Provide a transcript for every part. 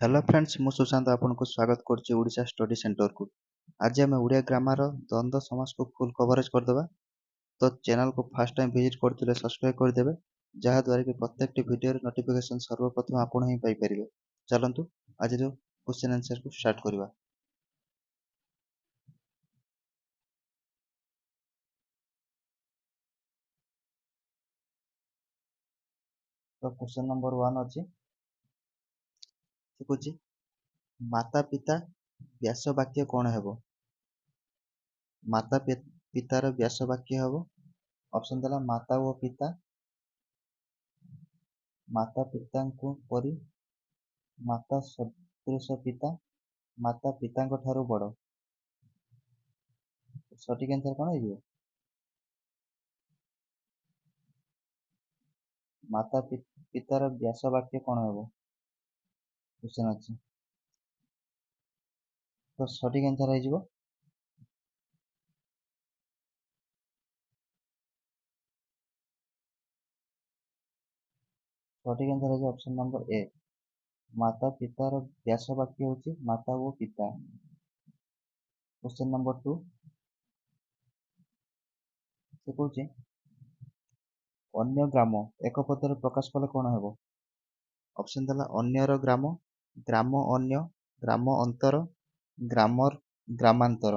Hello friends मु सुशांत आपको स्वागत करुच्ची ओडिशा स्टडी सेंटर को। आज आम ओडिया ग्रामर द्वंद्व समास को फुल कवरेज करदे। तो चैनल को फर्स्ट टाइम विजिट करते सब्सक्राइब करदे जहाद्वारा कि प्रत्येक वीडियो नोटिफिकेशन सर्वप्रथम आपड़ ही पाइपर। चलतु आज क्वेश्चन आंसर को स्टार्ट करवा। तो क्वेश्चन नंबर 1 अच्छी देखुची माता पिता व्यास वाक्य कौन है? माता पितार व्यास वाक्य हम ऑप्शन देला माता व पिता, माता पिता परी, माता सदृश पिता, माता पिता ठारू बड़। सठिक आंसर कौन है? माता पितार व्यास वाक्य कौन हम क्वेश्चन अच्छी। तो सठिक आंसर हो सठिक आंसर है ऑप्शन नंबर ए माता पितार व्यास वाक्य हूँ माता वो पिता। क्वेश्चन नंबर 2 से कौन अन्य ग्राम एक पदर प्रकाश कले कौन हम? ऑप्शन देला अन्यर ग्राम, ग्राम अन्य, ग्राम अंतर, ग्रामर, ग्रामांतर।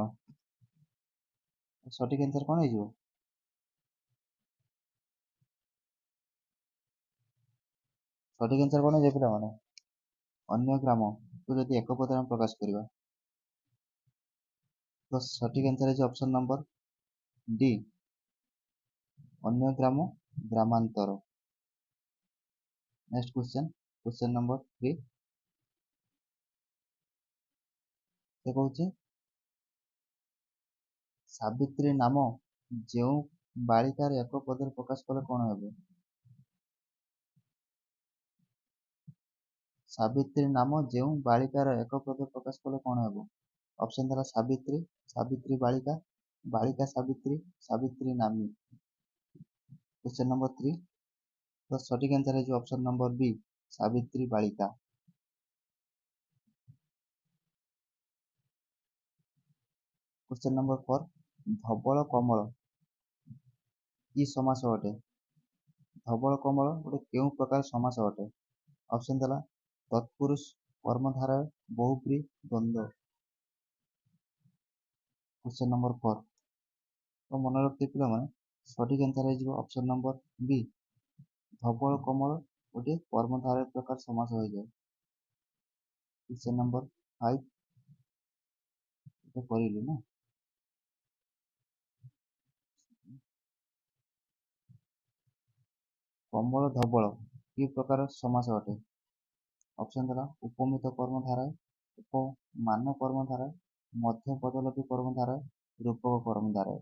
सठिक आंसर कौन हो? सठिक आंसर कौन है पिला माने अन्य ग्राम को जब एक पदर प्रकाश करवा तो सठिक आंसर है ऑप्शन नंबर डी अन्य ग्राम ग्रामांतर। नेक्स्ट क्वेश्चन क्वेश्चन नंबर 3 से कौन सावित्री नाम जो बालिकार एक पदर प्रकाश कले कौन हम? सावित्री नाम जो बालिकार एक पद प्रकाश कले कौन हम? ऑप्शन था सावित्री, सावित्री बालिका, बालिका सावित्री, सावित्री नामी। क्वेश्चन नंबर 3 तो सठिक आंसर है ऑप्शन नंबर बी सावित्री बालिका। क्वेश्चन नंबर 4 धवल कमल कि समास अटे? धवल कमल गोटे क्यों प्रकार समास अटे? ऑप्शन था तत्पुरुष, कर्मधारय, बहुब्री, द्वंद्व। क्वेश्चन नंबर 4 तो मन रखते पे सठिक आंसर है ऑप्शन नंबर बी धवल कमल गोटे कर्मधारय प्रकार समास हो जाए। क्वेश्चन नंबर 5 कर ना कमल धवल कि प्रकार समास अटे? ऑप्शन था उपमित कर्मधारय, उपमान कर्मधारय, मध्य पदलोपी कर्मधारय, रूपक कर्मधारय।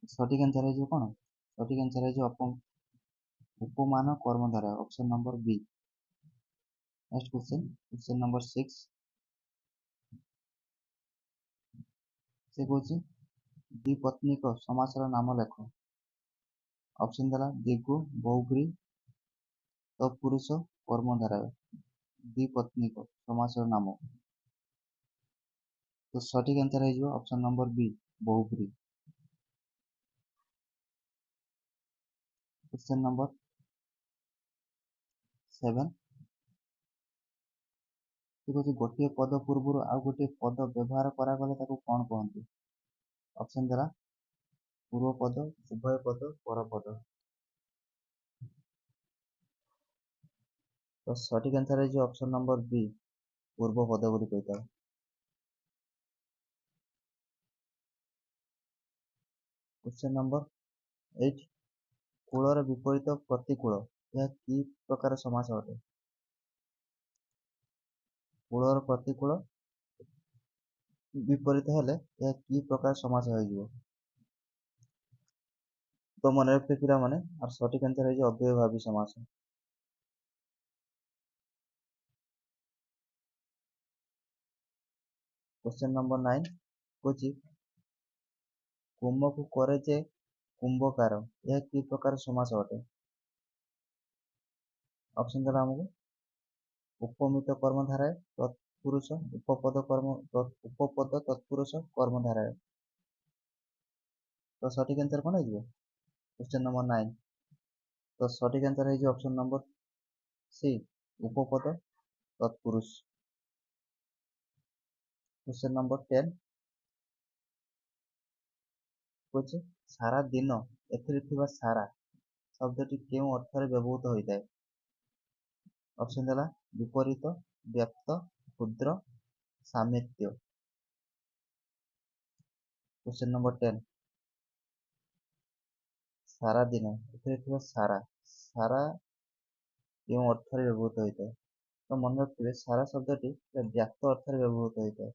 सठिक आंसर है कौन? सठिक आंसर है उपमान कर्मधारय option number B. Next question question number 6 से कौन द्विपत्निक समासर नाम लेख। ऑप्शन था दिगु, बहुब्री, तत्पुरुष, कर्मधारय। द्विपत्निक समासर नाम तो सठिक आंसर है ऑप्शन नंबर बी बहुब्री। क्वेश्चन नंबर 7 गोटे पद पूर्व आउ गोटे पद व्यवहार करागले कौन कहते? ऑप्शन था पूर्व पद, उभय पद, पर पद। तो सठिक आंसर है ऑप्शन नंबर बी पूर्व पद बोली कही। क्वेश्चन नंबर 8 कूलर विपरीत प्रतिकूल यह कि प्रकार समास अटे? कूलर प्रतिकूल विपरीत हेले यह कि प्रकार समास हो? तो मन रखते पिला माने और सठिक आंसर है अव्ययभावी समास। क्वेश्चन नंबर 9 कौन कुंभ को करे जे कुंभकार यह कि प्रकार समास अटे? ଅପସନ୍ ଦେଲା ଆମକୁ ଉପମିତ କର୍ମଧାରୟ ତତ୍ପୁରୁଷ ଉପପଦ ତତ୍ପୁରୁଷ କର୍ମଧାରୟ। ତ ସଠିକ୍ ଆନ୍ସର କ'ଣ ହେଇଯିବ? Question number 9। ତ ସଠିକ୍ ଆନ୍ସର ହେଇଯିବ ଅପସନ୍ ନମ୍ବର ସି ଉପପଦ ତତ୍ପୁରୁଷ। क्वेश्चन नंबर 10 कौन सारा दिन एथिरे सारा शब्दटी केउं अर्थरे व्यवहृत होता है? ऑप्शन देला विपरीत, व्याप्त, क्षुद्र, सामित्य। क्वेश्चन नंबर 10 सारा दिन एथिरे सारा सारा केउं अर्थरे व्यवहृत होता है? तो मन रखिए सारा शब्दटी व्याप्त अर्थरे व्यवहृत होता है।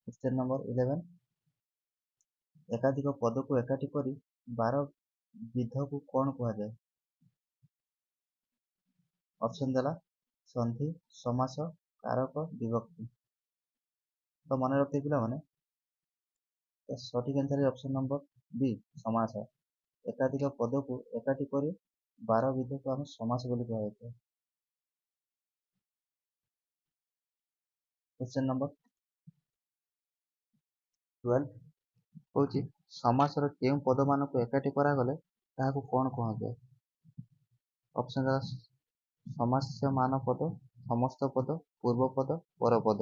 क्वेश्चन नंबर 11 एकाधिक पद को एकाठी करी 12 विध को कौन कहा जाए? ऑप्शन देला संधि, समास, कारक, विभक्ति। तो मन रखते पिला माने तो सठिक आंसर है ऑप्शन नंबर बी समास। एकाधिक पद को एकाठी करी 12 विध को आम समास बोली कहा। क्वेश्चन नंबर 12 कौची समासर केउं पद मान को एकाठी करागले ताहाको कौन कहाଯାଏ? ऑप्शन समास्यमान पद, समस्त पद, पूर्व पद, पर पद।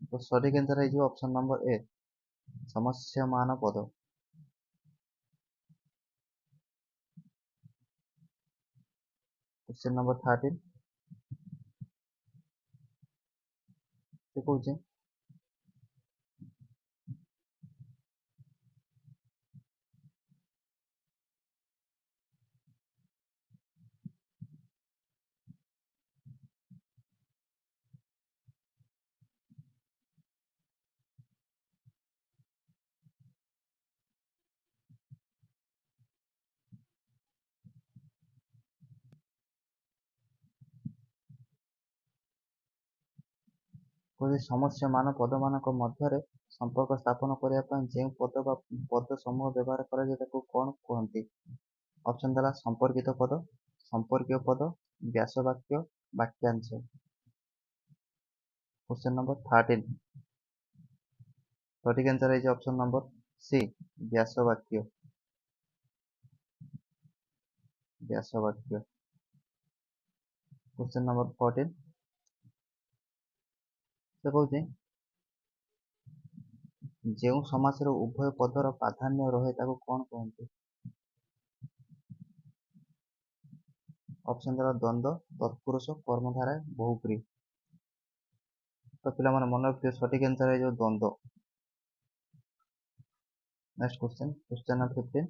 तो सठिक आंसर है ऑप्शन नंबर ए समस्यमान पद। क्वेश्चन नंबर 13 से कौचे कौचे समस्यमान पद मान मध्य संपर्क स्थापन करने जो पद बा पद समूह व्यवहार करा कौन कहते? ऑप्शन देला संपर्कित पद, संपर्कीय पद, व्यासवाक्य, वाक्यांश। क्वेश्चन नंबर 13 सठिक आंसर है ऑप्शन नंबर सी व्यासवाक्य। व्यासवाक्य। क्वेश्चन नंबर 14 से कौचे जो समासर उभय पदर प्राधान्य रहे ताको कौन कहते? ऑप्शन देला द्वंद्व, तत्पुरुष, कर्मधारय, बहुब्री। तो पिला मन रखिए सठिक आंसर है द्वंद्व। नेक्स्ट क्वेश्चन क्वेश्चन नंबर 15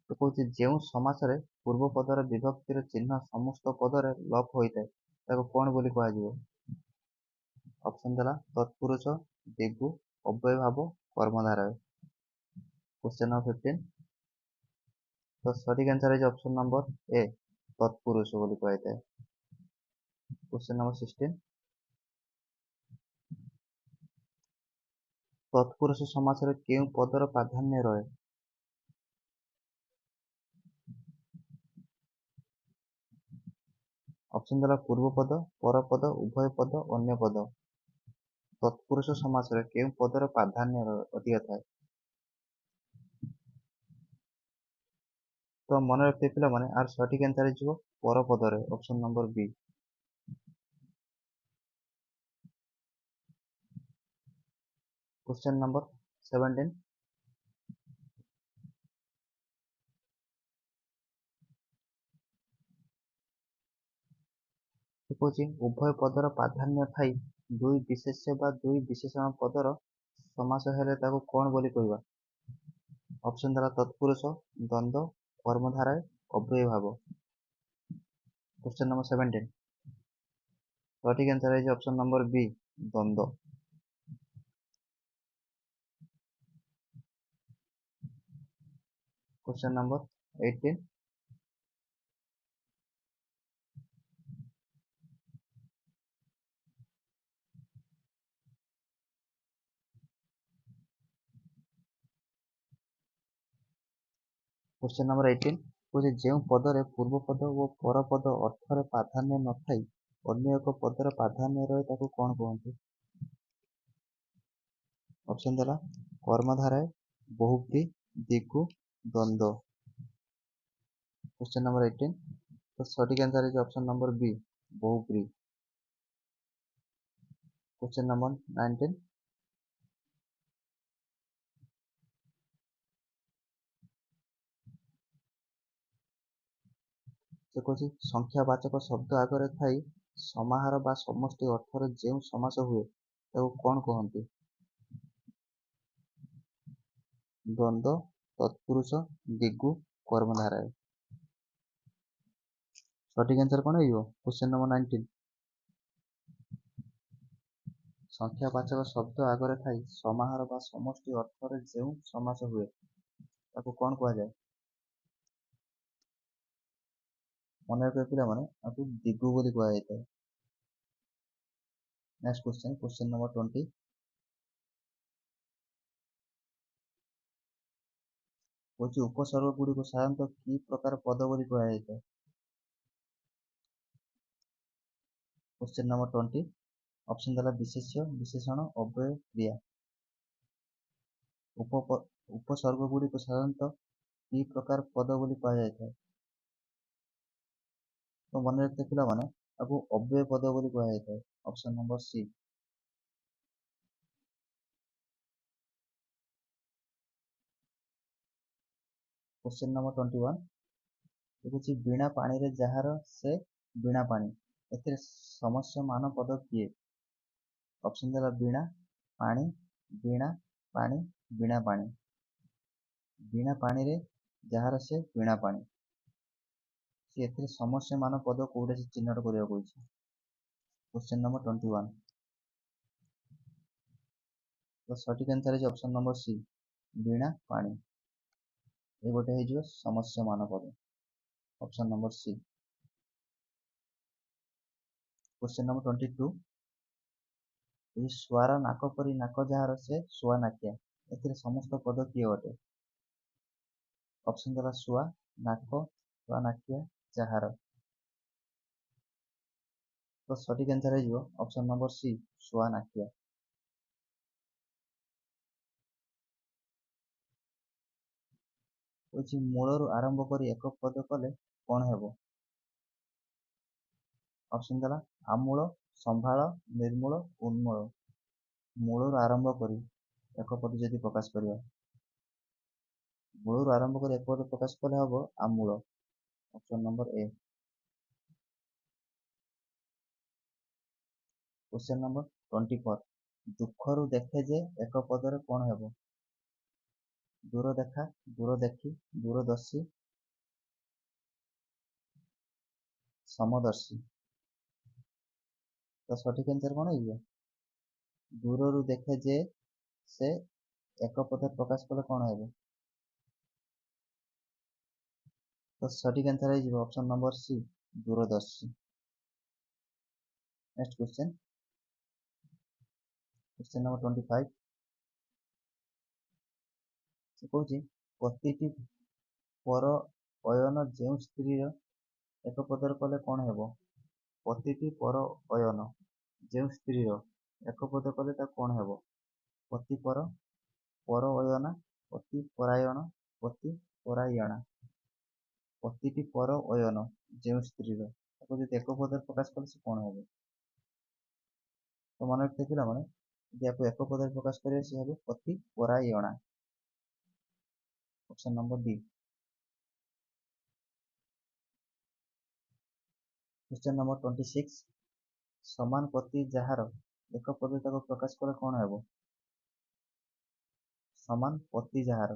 तो कौचे जो समासरे पूर्व पदर विभक्तिर चिन्ह समस्त पदरे लोप होता है ताको कौन बोली कहा? ऑप्शन देला तत्पुरुष, दिगु, अव्ययभाव, कर्मधारय। क्वेश्चन नंबर 15 तो सठिक आंसर है ऑप्शन नंबर ए तत्पुरुष बोली कहता है। क्वेश्चन नंबर 16 तत्पुरुष समासरे केउं पदर प्राधान्य रहे? ऑप्शन देला पूर्व पद, पर पद, उभय पद, अन्य पद। तत्पुरुष समासरे केउं पदर प्राधान्य अधिक थाए? तो मन रखते पिला माने आर सठिक आंसर है पर पदरे option number B. Question number 17 कौची उभय पदर प्राधान्य थाई दुई विशेष्य बा दुई विशेषण पदर समास हेले ताको कौन बोली कहबा? ऑप्शन देला तत्पुरुष, द्वंद्व, कर्मधारय, अव्ययभाव। क्वेश्चन नंबर 17 सठिक आंसर है ऑप्शन नंबर बी द्वंद्व। क्वेश्चन नंबर 18 क्वेश्चन नंबर 18 कହୁଛି ଯେଉଁ ପଦରେ ପୂର୍ବ ପଦ ଓ ପର ପଦ ଅର୍ଥରେ ପ୍ରାଧାନ୍ୟ ନଥାଇ ଅନ୍ୟ ଏକ ପଦର ପ୍ରାଧାନ୍ୟ ରହେ ତାକୁ କ'ଣ କୁହନ୍ତି? ଅପସନ ଦେଲା କର୍ମଧାରୟ, ବହୁବ୍ରୀ, ଦ୍ୱିଗୁ, ଦ୍ୱନ୍ଦ୍ୱ। क्वेश्चन नंबर 18 तो सटीक आंसर है ऑप्शन नंबर बी, बहुब्री। क्वेश्चन नंबर 19 से कौन संख्यावाचक शब्द आगे थी समाहार बा समष्टि अर्थर जो समास हुए ताको कौन कहते? द्वंद्व, तत्पुरुष, दिगु, कर्मधारय। सठिक आंसर कौन हो? क्वेश्चन नंबर 19 संख्यावाचक शब्द आगे थी समाहार बा समष्टि अर्थर जो समास हुए ताको कौन कह जाए? मन रखिए पिला माने आपको दिगु बोली कह जाए। नेक्स्ट क्वेश्चन, क्वेश्चन नंबर 20 कौन उपसर्ग गुड़ी को साधारणतः कि प्रकार पद बोली कह जाए? क्वेश्चन नंबर 20 ऑप्शन देला विशेष्य, विशेषण, अव्यय, क्रिया। उपसर्ग गुड़ी को साधारणतः कि प्रकार पद बोली कह जाए? तो मन रखते पिला माने आपको अव्यय पद बोली कह जाए। Option number C. Question number 21 देखुची बीणा पानी रे जहार से बीणा पानी एथिरे समस्य मान पद किए? ऑप्शन देला बीणा, पानी, बीणा, पानी, बीणा पानी। बीणा पानी रे जहार से बीणा पानी सी एथिरे समस्य मान पद कोडे से चिन्हट करिया कहछि? क्वेश्चन नंबर 21 तो सटीक आंसर है ऑप्शन नंबर सी, बीणा पानी। ये गोटे हो समस्य मान पद, option number C. Question number 22 स्वार नाक परी नाक जहार से शुआ नाकिया एथिरे समस्त पद किए अटे? ऑप्शन देला शुआ, नाक, शुआ नाकिया, जहार। तो सटीक आंसर है ऑप्शन नंबर सी, शुआ नाकिया। मूलर आरंभ कर एक पद कले कौन हेबो? ऑप्शन देला आमूल, संभाल, निर्मूल, उन्मूल। मूलर आरंभ कर एक पद जदि प्रकाश करिया, मूलर आरंभ कर एक पद प्रकाश कले हेबो आमूल। Option number A. Question number 24 दुखरु देखे जे एक पदरे कौन हेबो? दूर देखा, दूर देखी, दूरदर्शी, समदर्शी। तो सठिक आंसर कौन है? दूररु देखे जे से एक पद प्रकाश कले कौन हेबो? तो सठिक आंसर है ऑप्शन नंबर सी, दूरदर्शी। नेक्स्ट क्वेश्चन, क्वेश्चन नंबर 25 से कहूँ प्रतिटी पर अयन जो स्त्री एक पदर कले कौन हेबो? प्रतिटी पर अयन जो स्त्री एक पद कले ता कौन हेबो? पति पर, पर अयना, पति परायण, पति परायणा। प्रतिटी पर अयन जो स्त्री एक पदर प्रकाश कले से कौन हेबो? तो मन रखते पिला माने यदि आपको एक पदर प्रकाश करिए से हेबो पति परायणा। Option number D. Question number 26 समान पति जहार एक पद ताको प्रकाश कले कौन हेबो? समान पति जहार।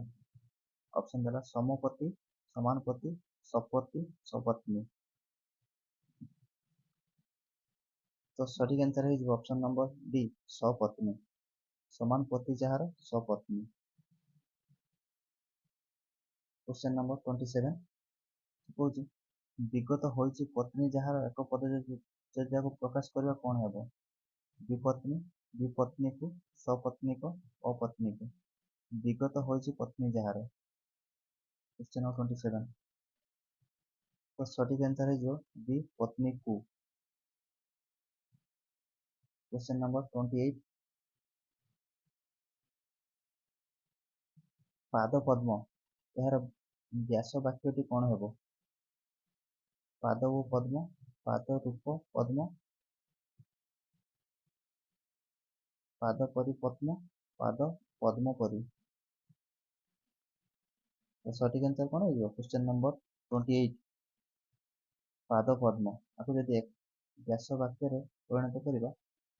ऑप्शन देला समपति, समानुपति, सपति, सपत्नी। तो सठिक आंसर है ऑप्शन नंबर डी, सपत्नी। समान पति जहार सपत्नी। क्वेश्चन नंबर 27 कहूँ विगत होइछि पत्नी जहार एक पद जदि प्रकाश करबा कौन हेबो? विपत्नी, विपत्नी को, सपत्नी को, अपत्नी को। विगत होइछि पत्नी जहार क्वेश्चन नंबर 27 तो सठिक आंसर है बी पत्नी को। क्वेश्चन नंबर 28 पाद पद्म यार व्यास वाक्यटी कौन हेबो? पाद ओ पद्म, पाद रूप पद्म, पाद परी पद्म, पाद पद्म परी। तो सठिक आंसर कौन हो? क्वेश्चन नंबर 28 पाद पद्म आपको जब व्यास वाक्य परिणत करवा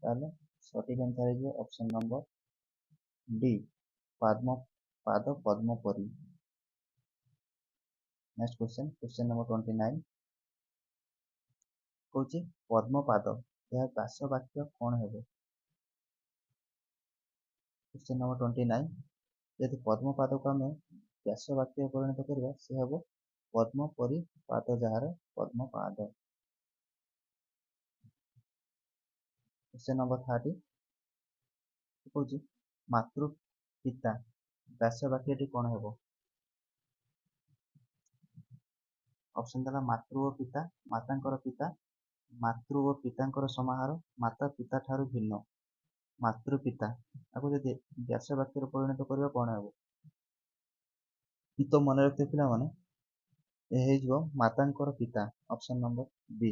ताले सठिक आंसर है ऑप्शन नंबर डी पद्म पाद पद्म परी। नेक्स्ट क्वेश्चन क्वेश्चन नंबर 29 कौन पद्म पाद यह व्यास वाक्य कौन है? क्वेश्चन नंबर 29 यदि पद्म पाद को आम व्यास वाक्य परिणत करवा से हम पद्म परी पाद जार पद्म पाद। क्वेश्चन नंबर 30 कौन मातृ पिता व्यास वाक्यटी कौन है? ऑप्शन देला मातृ और पिता, मातांकर पिता, मातृ और पितांकर समाहार, माता पिता ठारू भिन्न, मातृपिता आपको जब व्यास वाक्य परिणत करवा कौन है? तो मन रखते पिला माने मातांकर पिता option number B.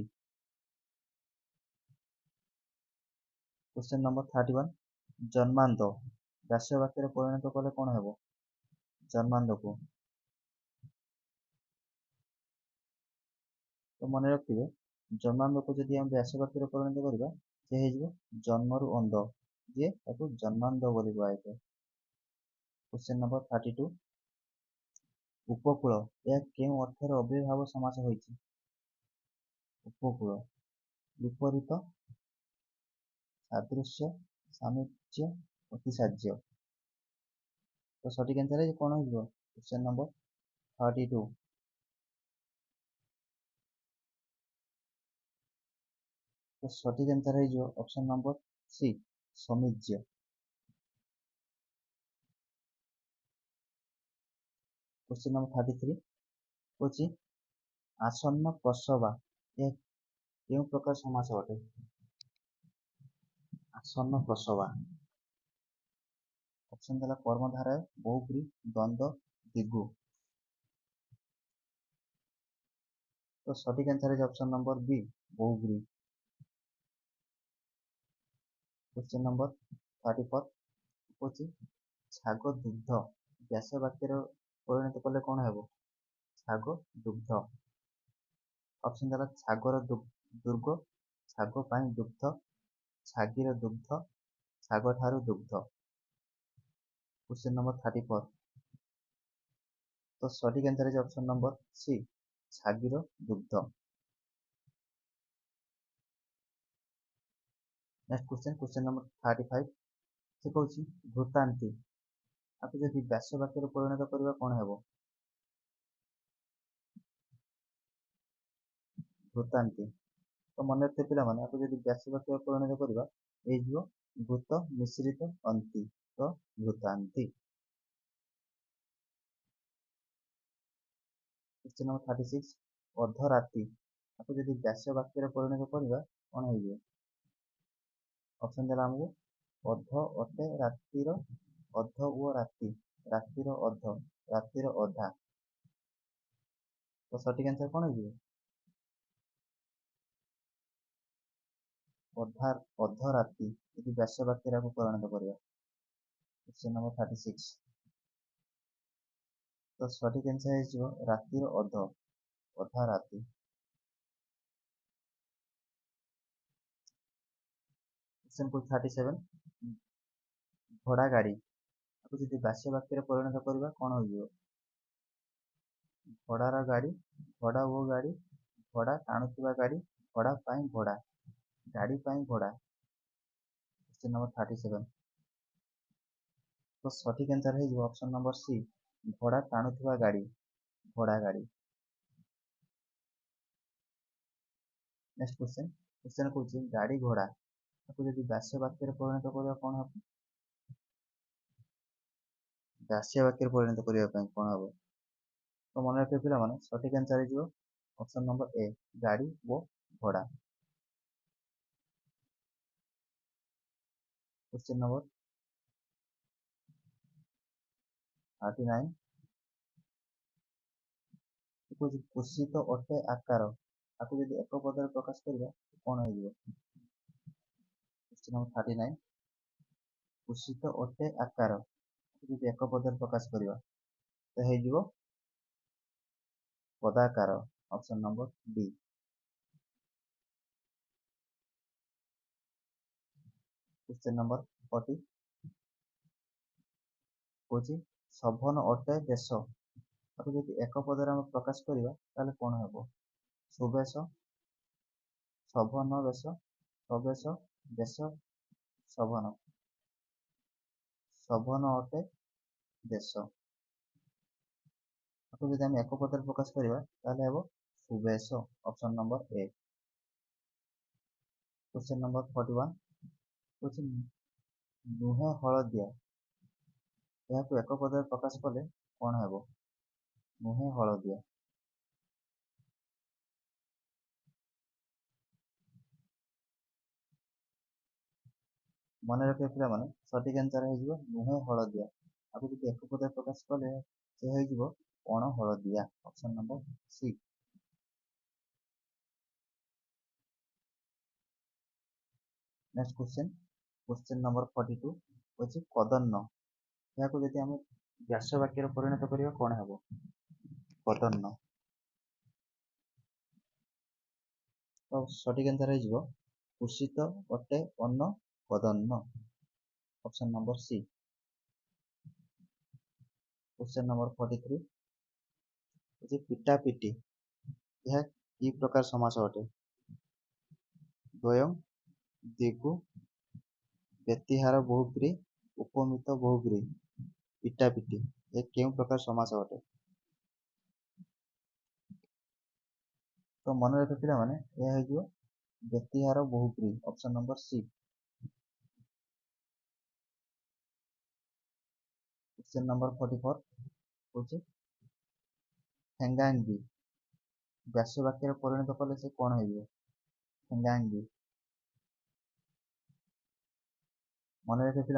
Question number 31 जन्मांध व्यास वाक्य परिणत कले कौन है? जन्मांध को तो मन रखिए जन्मांध को जब हम व्यास वाक्य परिणत करवा से जन्मरु अंध जे जन्मांध बोली कहुए। क्वेश्चन नंबर 32 उपकूल यह केउं अर्थर अव्ययभाव समास होइछि? उपकूल विपरीत सादृश्य सामिज्य अतिसाज्य। तो सठिक आंसर है कौन हो? क्वेश्चन नंबर 32 तो सठिक आंसर है ऑप्शन नंबर सी समिज्य। क्वेश्चन नंबर 33 कौन आसन्न प्रसवा यह केउं प्रकार समास अटे? आसन्न प्रसवा ऑप्शन देला कर्मधारय बहुब्री द्वंद्व दिगु। तो सठिक आंसर है ऑप्शन नंबर बी बहुब्री। क्वेश्चन नंबर 34 कौन छाग दुग्ध व्यास वाक्य परिणत कले कौन है? छाग दुग्ध ऑप्शन देला छागर दुर्ग, छाग पाई दुग्ध, छागीर दुग्ध, छाग ठारू दुग्ध। क्वेश्चन नंबर 34 तो सठिक आंसर है ऑप्शन नंबर सी छागीर दुग्ध। नेक्स्ट क्वेश्चन क्वेश्चन नंबर 35 से कौन भूतांती आपको जब व्यास वाक्य परिणत करवा कौन है? भूतांती तो मन रखते पिला माने आपको जब व्यास वाक्य परिणत करवा भूत मिश्रित अंति तो भूतांती। क्वेश्चन नंबर 36 अर्धराति आपको जब व्यास वाक्य परिणत करवा कौन हो? ऑप्शन देला हमको अर्ध अटे रातिर अर्ध ओ राति रातिर अर्ध रातिर अधा। तो सठिक आंसर कौन हो? अर्धराति यदि व्यास वाक्य परिणत करवा। क्वेश्चन नंबर 36 तो सठिक आंसर है रातिर अर्ध अधा राति। क्वेश्चन 37 घोड़ा गाड़ी आपको जब व्यास वाक्य परिणत करवा कौन हो? घोड़ार गाड़ी घोड़ा ओ गाड़ी घोड़ा टाणुवा गाड़ी घोड़ा पाई घोड़ा गाड़ी पाई घोड़ा। क्वेश्चन नंबर 37 तो सठिक आंसर है ऑप्शन नंबर सी घोड़ा टाणुवा गाड़ी घोड़ा गाड़ी। नेक्स्ट क्वेश्चन क्वेश्चन कौन गाड़ी घोड़ा आपको जब व्यास वाक्य परिणत करवा कौन हम? व्यास वाक्य परिणत करने कौन हम? तो मन रखिए पिलामाने सठिक आंसर हो ऑप्शन नंबर ए गाड़ी वो घोड़ा। क्वेश्चन नंबर 39 कुत्सित अटे आकार आपको यदि एक पदर प्रकाश करवा कौन हो। क्वेश्चन नंबर 39 कुत्सित अटे आकार यदि एक पदर प्रकाश करवा तो हो पदाकार option number D. Question number 40 कौन शोभन अटे देश आपको यदि एक पदर आम प्रकाश करवा ताले कौन हो सुबेश शोभन बेश स्वबेश देश शोभन शोभन अटे देश आपको यदि आम एक पदर प्रकाश करवा ताले हे सुबेश option number A. Question number 41 कौन नुहे हलदिया यहाँ एक पदर प्रकाश कले कौन हो नुहे हलदिया। मन रखिए पे सठिक आंसर हो नुहे हलदिया आपको जो एक पदर प्रकाश कले से हो कण हलदिया option number C. Next question question number 42 हूँ कदन्न यहाँ को जब आम व्यास वाक्य परिणत करवा कौन हो कदन्न। तो सठिक आंसर हो कुत्सित अटे अन्न कदन्न option number C. Question number 43 हूँ पिटापिटी यह कि प्रकार समास अटे द्वयं दिगु व्यतिहार बहुब्री उपमित बहुब्री पिटापिटी यह क्यों प्रकार समास अटे। तो मन रखिए पे यह हो व्यतिहार बहुब्री option number C. Question number 44 हूँ हेंगांगी व्यास वाक्य परिणत कले से कौन हो हेंगांगी। मन रखिए पे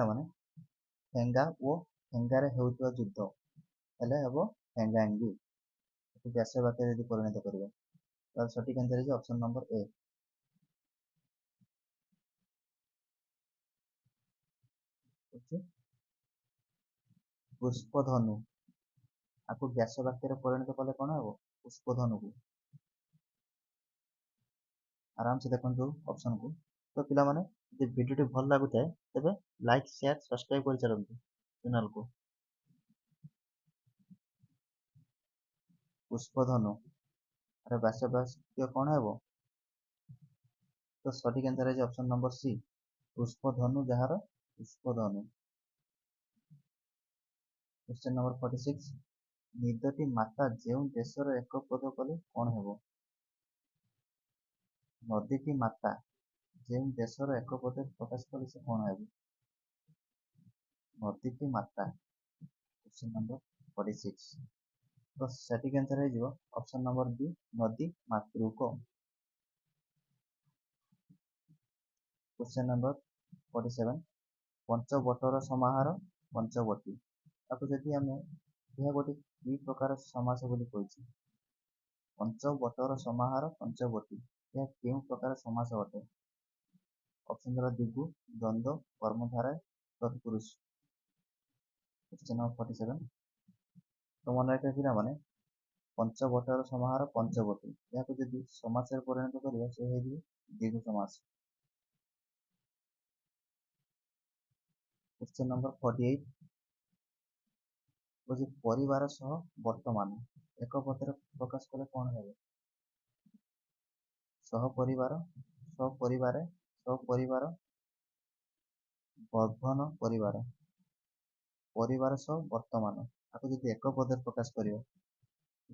हेंगा ओ हेंगार होउतबा युद्ध हेले हेबो हेंगांगी व्यास वाक्य यदि परिणत करवा तो सठिक आंसर हो ऑप्शन नंबर ए। पुष्पधनु आपको व्यास वाक्य परिणत कले कौन हो पुष्पधनु को आराम से देखो ऑप्शन को। तो पिला माने यदि वीडियो भल लगुए तेज लाइक शेयर सब्सक्राइब कर चलते चैनल को। पुष्पधनु अरे व्यास वाक्य कौन हो तो सठिक आंसर है ऑप्शन नंबर सी पुष्पधनु जार पुष्पधनु। क्वेश्चन नंबर 46 निदटी माता जो देशर एक पद कले कौन हो नदीटी माता जो देशर एक पद प्रकाश कले से कौन हो नदीटी माता। क्वेश्चन नंबर 46 तो सठिक आंसर हो ऑप्शन नंबर बी नदी मातृक। क्वेश्चन नंबर 47 पंचवटर समाहार पंचवटी आपको जदि आम यह गोटे कि प्रकार समास बोली कही पंचवटर समाहार पंचवटी यह क्यों प्रकार समास अटे ऑप्शन द्वारा दिगु द्वंद्व कर्मधारय तत्पुरुष। क्वेश्चन नंबर 47 तो मन रखिए पे पंचवटर समाहार पंचवटी यहाँ जब समास परिणत करवा से हो दिगु समास। क्वेश्चन नंबर 48 हूँ परिवार सह वर्तमान एक पदर प्रकाश कले कौन हो सहपरिवार सपरिवार सपरिवार बर्धन परिवार परिवार सह वर्तमान आपको जब एक पदर प्रकाश करवा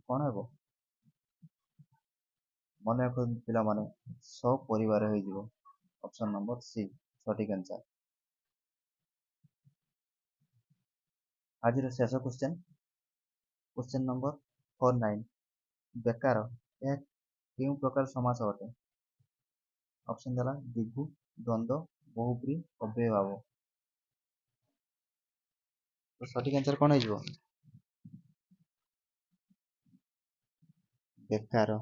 कौन हो मन रख पे सपरिवार हो ऑप्शन नंबर सी सठिक आंसर। आज शेष क्वेश्चन क्वेश्चन नंबर 49 ବେକାର ଏହା କେଉଁ ପ୍ରକାର ସମାସ ଅଟେ? ଅପସନ୍ ଦେଲା ଦ୍ୱିଗୁ, ଦ୍ୱନ୍ଦ୍ୱ, ବହୁବ୍ରୀହି, ଅବ୍ୟୟଭାବ। ତ ସଠିକ୍ ଆନ୍ସର କ'ଣ ହେଇଯିବ? ବେକାର।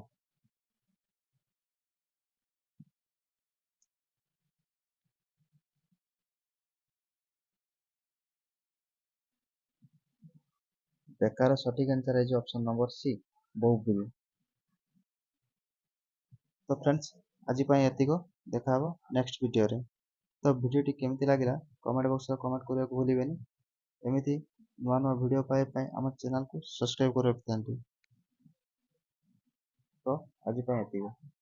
ବେକାର ସଠିକ୍ ଆନ୍ସର ହେଇଯିବ ଅପସନ୍ ନମ୍ବର ସି, ବହୁବ୍ରୀହି। ତ ଫ୍ରେଣ୍ଡସ୍, ଆଜି ପାଇଁ ଏତିକ। ଦେଖା ହବ ନେକ୍ସଟ ଭିଡ଼ିଓରେ। ତ ଭିଡ଼ିଓଟି କେମିତି ଲାଗିଲା କମେଣ୍ଟ ବକ୍ସରେ କମେଣ୍ଟ କରିବାକୁ ଭୁଲିବେନି। ଏମିତି ନୂଆ ନୂଆ ଭିଡ଼ିଓ ପାଇବା ପାଇଁ ଆମ ଚ୍ୟାନେଲକୁ ସବସ୍କ୍ରାଇବ୍ କରି ରଖିଥାନ୍ତୁ। ତ ଆଜି ପାଇଁ ଏତିକି।